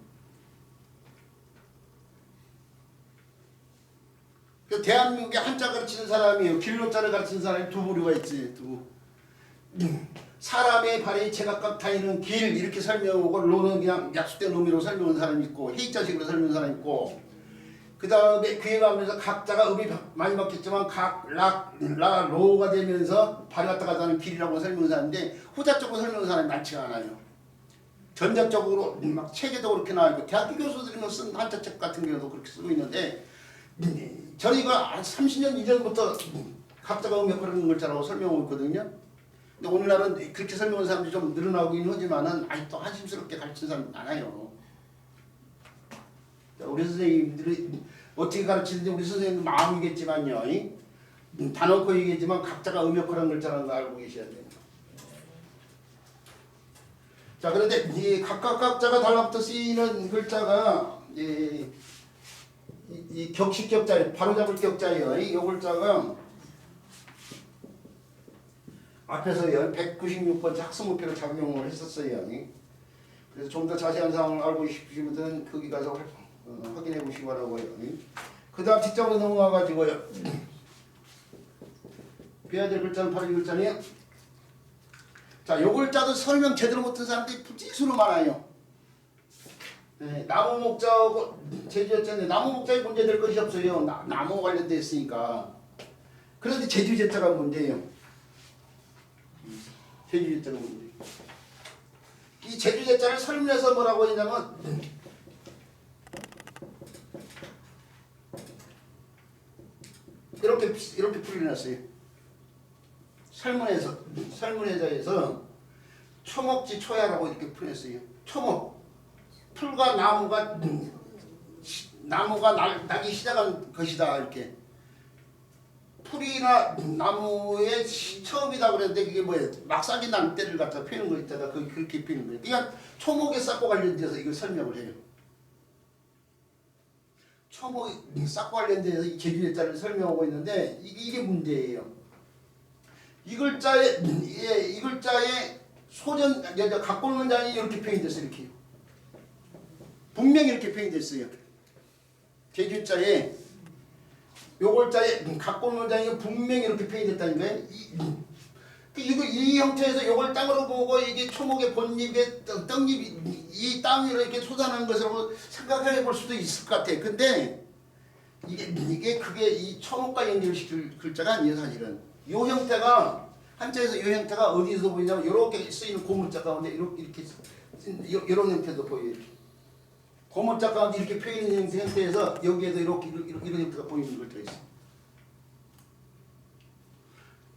대한민국에 한자 가르치는 사람이에요. 길로자를 가르치는 사람이 두 부류가 있지. 두. 사람의 발에 제각각 다니는 길 이렇게 설명하고 로는 그냥 약속된 의미로 설명하는 사람이 있고 해자식으로 설명하는 사람이 있고 그 다음에 그에 가면서 각자가 음이 많이 바뀌었지만 로가 되면서 발이 왔다 갔다 하는 길이라고 설명하는 사람인데 후자 쪽으로 설명하는 사람이 많지가 않아요. 전자적으로 막 책에도 그렇게 나와있고 대학교 교수들이 쓴 한자책 같은 경우도 그렇게 쓰고 있는데 저희가 30년 이전부터 각자가 음역하는 글자라고 설명하고 있거든요. 근데 오늘날은 그렇게 설명하는 사람들이 좀 늘어나긴 하지만은 아직도 한심스럽게 가르치는 사람이 많아요. 우리 선생님들이 어떻게 가르치는지 우리 선생님도 마음이겠지만요. 다 놓고 얘기했지만 각자가 음역하는 글자라는 거 알고 계셔야 돼요. 자, 그런데 이 각자가 달라붙어 쓰이는 글자가 이 격식 격자예요. 바로잡을 격자예요. 이 글자가 앞에서요 196번째 학습 목표로 작용을 했었어요. 그래서 좀 더 자세한 사항을 알고 싶으신 분들은 거기 가서 확인해 보시기 바라고요. 그 다음 뒷장으로 넘어가 가지고요. 배워야 될 글자는 바로 이 글자네요. 자, 요 글자도 설명 제대로 못한 사람들이 부지수로 많아요. 네, 나무 목자하고 제주제자인데 나무 목자에 문제될 것이 없어요. 나무 관련돼 있으니까. 그런데 제주제자가 문제예요. 제주제자가 문제. 이 제주제자를 설문해서 뭐라고 했냐면 이렇게 풀려놨어요. 설문해자에서 초목지 초야라고 이렇게 풀렸어요. 초목. 풀과 나무가 나기 시작한 것이다 이렇게. 풀이나 나무의 처음이다 그랬는데 그게 뭐예요? 막사기 난 때를 갖다 피는 거 있다가 그렇게 피는 거예요. 그러니까 초목의 싹과 관련돼서 이걸 설명을 해요. 초목이 싹과 관련돼서 이 제주제자를 설명하고 있는데 이게 문제예요. 이 글자의 소전 각골 문장이 이렇게 표현이 됐어요. 이렇게 분명히 이렇게 표현이 됐어요. 제주자에 요 글자에 각골 문장이 분명히 이렇게 표현이 됐다는 거예요. 이 형태에서 요걸 땅으로 보고 이게 초목의 본잎의 떡잎이 이 땅 위로 이렇게 솟아나는 것으로 생각해 볼 수도 있을 것 같아. 근데 그게 이 초목과 연결시킬 글자가 아니에요, 사실은. 요 형태가 한자에서 요 형태가 어디서 보이냐면 이렇게 쓰이는 고문자 가운데 이렇게 이런 형태도 보여요. 고문자 가운데 이렇게 표현된 형태에서 여기에도 이런 형태가 보이는 글자가 있어요.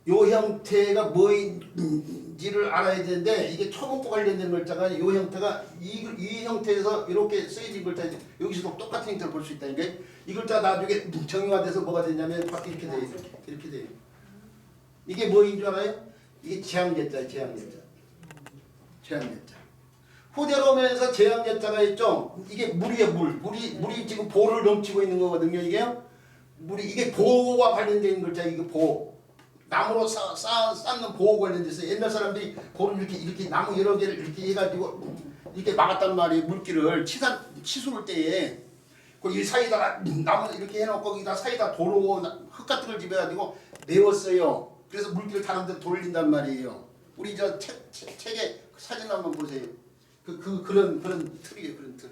요 형태가 뭐인지를 알아야 되는데 이게 초목과 관련된 글자가 요 형태가 이 형태에서 이렇게 쓰여진 글자 여기서도 똑같은 형태를 볼 수 있다는 게 이 글자 나중에 정형화돼서 뭐가 되냐면 이렇게 돼요. 이렇게 돼요. 이게 뭐인 줄 알아요? 이게 재앙제자예요. 재앙제자. 재앙제자. 후대로 오면서 재앙제자가 있죠. 이게 물이에요. 물이 지금 보를 넘치고 있는 거거든요. 이게요. 물이 이게 보호와 관련된 글자 이게 보호. 나무로 쌓는 보호 관련돼서 옛날 사람들이 보를 이렇게 나무 여러 개를 이렇게 해가지고 이렇게 막았단 말이에요. 물길을 치수를 때에 이 사이다가 나무 이렇게 해놓고 거기다 사이다 도로 흙 같은 걸 집어가지고 메웠어요. 그래서 물길을 다른 데로 돌린단 말이에요. 우리 저 책에 사진 한번 보세요. 그런 틀이에요. 그런 틀.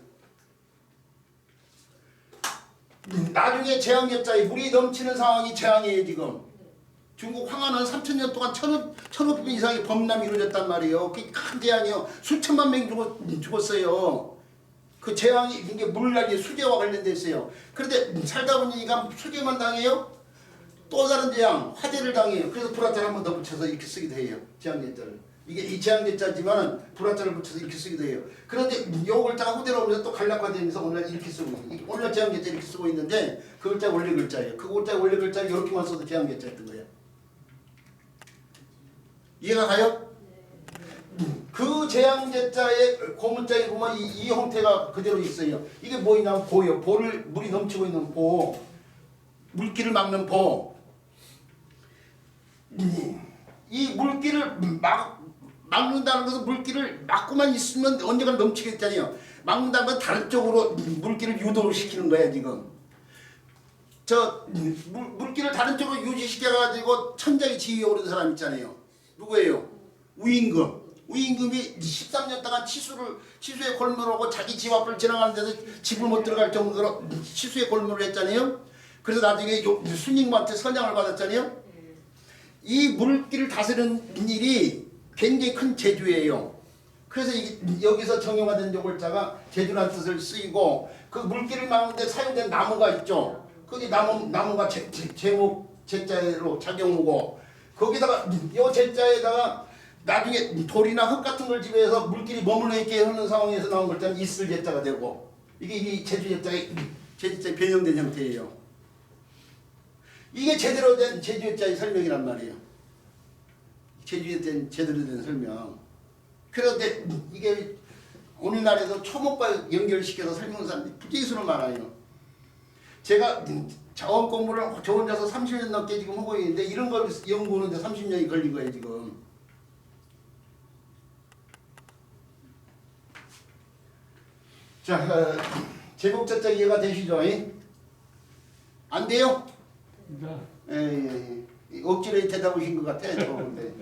나중에 재앙제자에 물이 넘치는 상황이 재앙이에요. 지금 중국 황하는 3,000년 동안 1,500명 이상의 범람이 이루어졌단 말이에요. 그게 큰 재앙이에요. 수천만 명이 죽었어요. 그 재앙이 이게 물난이 수재와 관련돼 있어요. 그런데 살다 보니까 수재만 당해요. 또 다른 재앙 화재를 당해요. 그래서 불화자를 한 번 더 붙여서 이렇게 쓰기도 해요. 재앙제자를. 이게 이 재앙제자지만은 불화자를 붙여서 이렇게 쓰기도 해요. 그런데 요 글자가 후대로 오면서 또 간략화되면서 오늘 이렇게 쓰고 있는 오늘 재앙제자 이렇게 쓰고 있는데 그 글자 원래 글자예요. 그 글자 원래 글자를 이렇게만 써도 재앙제자였던 거예요. 이해가 가요? 그 재앙제자의 고문자에 보면 이 형태가 그대로 있어요. 이게 뭐냐면 보예요. 물이 넘치고 있는 보. 물길을 막는 보. 이 물길을 막는다는 것은 물길을 막고만 있으면 언젠가 넘치겠잖아요. 막는다는 건 다른 쪽으로 물길을 유도를 시키는 거야 지금. 물길을 다른 쪽으로 유지시켜가지고 천장에 지위에 오른 사람 있잖아요. 누구예요? 우임금. 우임금이 13년 동안 치수의 골무하고 자기 집 앞을 지나가는 데서 집을 못 들어갈 정도로 치수의 골무를 했잖아요. 그래서 나중에 순임금한테 선장을 받았잖아요. 이 물길을 다스리는 일이 굉장히 큰 재주예요. 그래서 여기서 정형화된 요글자가 재주라는 뜻을 쓰이고 그 물길을 막는데 사용된 나무가 있죠. 거기 나무가 제목 제자로 작용하고 거기다가 요 제자에다가 나중에 돌이나 흙 같은 걸 집어서 물길이 머물러 있게 하는 상황에서 나온 걸 때는 있을 제자가 되고 이게 이 제주 제자의 변형된 형태예요. 이게 제대로 된 제주 제자의 설명이란 말이에요. 제주에 된 제대로 된 설명. 그런데 이게 오늘날에도 초목과 연결시켜서 설명하는 사람들이 부지기수로 많아요. 제가 자원 공부를 저 혼자서 30년 넘게 지금 하고 있는데 이런 걸 연구하는데 30년이 걸린 거예요 지금. 자, 제목자자 이해가 되시죠? 안 돼요? 네. 억지로 대답하신 것 같아. 근데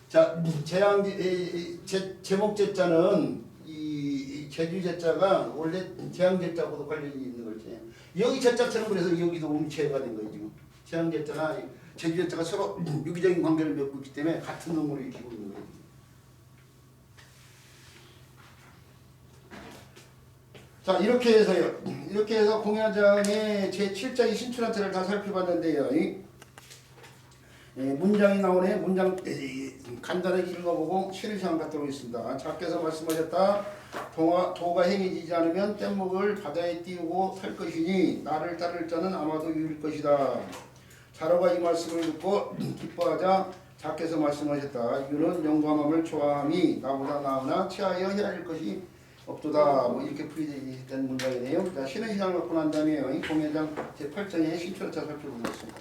자, 제목제자는 이 제주제자가 원래 재앙제자하고도 관련이 있는 거지. 여기 제자처럼 그래서 여기도 음체가 된 거예요 지금. 재앙제자나 제주제자가 서로 유기적인 관계를 맺고 있기 때문에 같은 놈으로 익히고 있는 거예요. 자, 이렇게 해서요. 이렇게 해서 공야장의 제7장의 신춘한자를 다 살펴봤는데요. 문장이 나오네. 문장 간단하게 읽어보고 쉬는 시간 갖도록 하겠습니다. 작께서 말씀하셨다. 도가 행해지지 않으면 뗏목을 바다에 띄우고 탈 것이니 나를 따를 자는 아마도 유일 것이다. 자로가 이 말씀을 듣고 기뻐하자 작께서 말씀하셨다. 유는 영감함을 좋아함이 나보다 나으나 취하여 헤아릴 것이 없도다. 뭐 이렇게 풀이된 문장이네요. 자, 쉬는 시간을 갖고 난 다음에 공연장 제8장의 신춘한자 살펴보겠습니다.